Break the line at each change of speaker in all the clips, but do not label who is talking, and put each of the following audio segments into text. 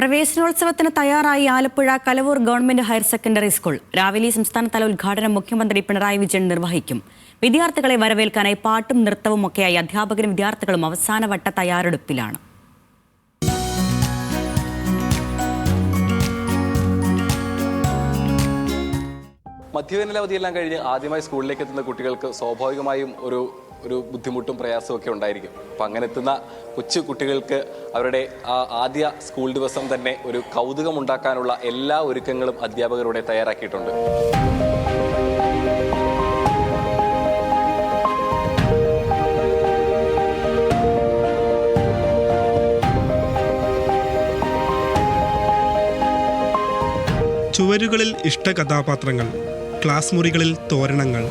പ്രവേശനോത്സവത്തിന് തയ്യാറായി Alappuzha Kalavoor government higher secondary school. രാവിലെ സംസ്ഥാനതല ഉദ്ഘാടനം മുഖ്യമന്ത്രി പിണറായി വിജയൻ നിർവഹിക്കും. വിദ്യാർത്ഥികളെ വരവേൽക്കാനായി പാട്ടും നൃത്തവും ഒക്കെയായി അധ്യാപകരും വിദ്യാർത്ഥികളും അവസാനവട്ട തയ്യാറെടുപ്പിലാണ്.
മധ്യവേനലവധിയെല്ലാം കഴിഞ്ഞ് ആദ്യമായി സ്കൂളിലേക്ക് എത്തുന്ന കുട്ടികൾക്ക് സ്വാഭാവികമായും ഒരു ബുദ്ധിമുട്ടും പ്രയാസവും ഒക്കെ ഉണ്ടായിരിക്കും. അപ്പം അങ്ങനെ എത്തുന്ന കൊച്ചു കുട്ടികൾക്ക് അവരുടെ ആ ആദ്യ സ്കൂൾ ദിവസം തന്നെ ഒരു കൗതുകമുണ്ടാക്കാനുള്ള എല്ലാ ഒരുക്കങ്ങളും അധ്യാപകരുടെ തയ്യാറാക്കിയിട്ടുണ്ട്.
ചുവരുകളിൽ ഇഷ്ടകഥാപാത്രങ്ങൾ, ക്ലാസ് മുറികളിൽ തോരണങ്ങൾ,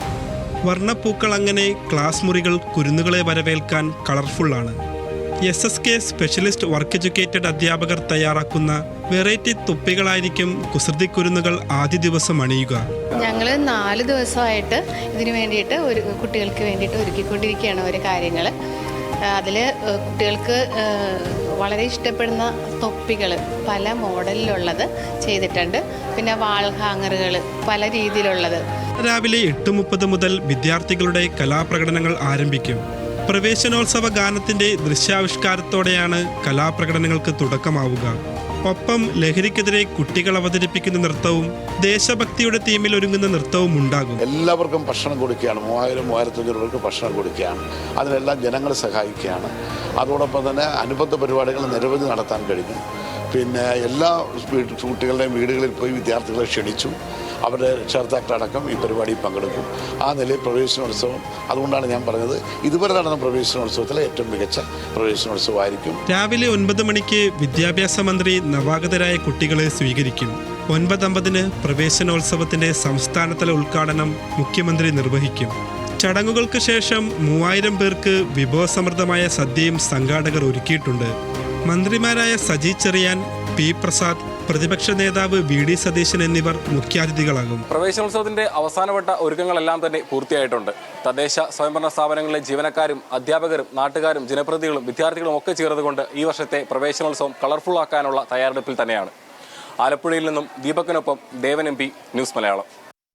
വർണ്ണപ്പൂക്കൾ, അങ്ങനെ ക്ലാസ് മുറികൾ കുരുന്നുകളെ വരവേൽക്കാൻ കളർഫുള്ളാണ്. SSK സ്പെഷ്യലിസ്റ്റ് വർക്ക് എഡ്യൂക്കേറ്റഡ് അധ്യാപകർ തയ്യാറാക്കുന്ന വെറൈറ്റി തൊപ്പികളായിരിക്കും കുസൃതി കുരുന്നുകൾ ആദ്യ ദിവസം അണിയുക.
ഞങ്ങൾ 4 ദിവസമായിട്ട് ഇതിനു വേണ്ടിയിട്ട് കുട്ടികൾക്ക് വേണ്ടിയിട്ട് ഒരുക്കിക്കൊണ്ടിരിക്കുകയാണ് ഓരോ കാര്യങ്ങൾ. അതിൽ കുട്ടികൾക്ക് വളരെ ഇഷ്ടപ്പെടുന്ന തൊപ്പികൾ പല മോഡലിലുള്ളത് ചെയ്തിട്ടുണ്ട്. പിന്നെ വാൾ ഹാങ്ങറുകൾ പല രീതിയിലുള്ളത്.
രാവിലെ 8:30 മുതൽ വിദ്യാർത്ഥികളുടെ കലാപ്രകടനങ്ങൾ ആരംഭിക്കും. പ്രവേശനോത്സവ ഗാനത്തിന്റെ ദൃശ്യാവിഷ്കാരത്തോടെയാണ് കലാപ്രകടനങ്ങൾക്ക് തുടക്കമാവുക. ഒപ്പം ലഹരിക്കെതിരെ കുട്ടികൾ അവതരിപ്പിക്കുന്ന നൃത്തവും ദേശഭക്തിയുടെ തീമിൽ ഒരുങ്ങുന്ന നൃത്തവും ഉണ്ടാകും.
എല്ലാവർക്കും ഭക്ഷണം കൊടുക്കുകയാണ്. 3000-3500 പേർക്ക് ഭക്ഷണം കൊടുക്കുകയാണ്. അതിനെല്ലാം ജനങ്ങളെ സഹായിക്കുകയാണ്. അതോടൊപ്പം തന്നെ അനുബന്ധ പരിപാടികൾ നിരവധി നടത്താൻ കഴിഞ്ഞു. പിന്നെ എല്ലാ കുട്ടികളുടെയും വീടുകളിൽ പോയി വിദ്യാർത്ഥികളെ ക്ഷണിച്ചു. അവരുടെ രക്ഷകർത്താക്കളടക്കം ഈ പരിപാടിയിൽ പങ്കെടുക്കും. ആ നിലയിൽ പ്രവേശനോത്സവം, അതുകൊണ്ടാണ് ഞാൻ പറഞ്ഞത്, ഇതുവരെ നടന്ന പ്രവേശനോത്സവത്തിലെ ഏറ്റവും മികച്ച പ്രവേശനോത്സവമായിരിക്കും.
രാവിലെ 9 മണിക്ക് വിദ്യാഭ്യാസ മന്ത്രി നവാഗതരായ കുട്ടികളെ സ്വീകരിക്കും. 9:50 പ്രവേശനോത്സവത്തിന്റെ സംസ്ഥാനതല ഉദ്ഘാടനം മുഖ്യമന്ത്രി നിർവഹിക്കും. ചടങ്ങുകൾക്ക് ശേഷം 3000 പേർക്ക് വിഭവസമൃദ്ധമായ സദ്യയും സംഘാടകർ ഒരുക്കിയിട്ടുണ്ട്. മന്ത്രിമാരായ സജി ചെറിയാൻ, പി പ്രസാദ്, പ്രതിപക്ഷ നേതാവ് VD സതീശൻ എന്നിവർ മുഖ്യാതിഥികളാകും.
പ്രവേശനോത്സവത്തിന്റെ അവസാനവട്ട ഒരുക്കങ്ങളെല്ലാം തന്നെ പൂർത്തിയായിട്ടുണ്ട്. തദ്ദേശ സ്വയംഭരണ സ്ഥാപനങ്ങളിലെ ജീവനക്കാരും അധ്യാപകരും നാട്ടുകാരും ജനപ്രതിനിധികളും വിദ്യാർത്ഥികളും ഒക്കെ ചേർന്നുകൊണ്ട് ഈ വർഷത്തെ പ്രവേശനോത്സവം കളർഫുൾ ആക്കാനുള്ള തയ്യാറെടുപ്പിൽ തന്നെയാണ്. ആലപ്പുഴയിൽ നിന്നും ദീപകിനൊപ്പം ദേവൻ MP, ന്യൂസ് മലയാളം.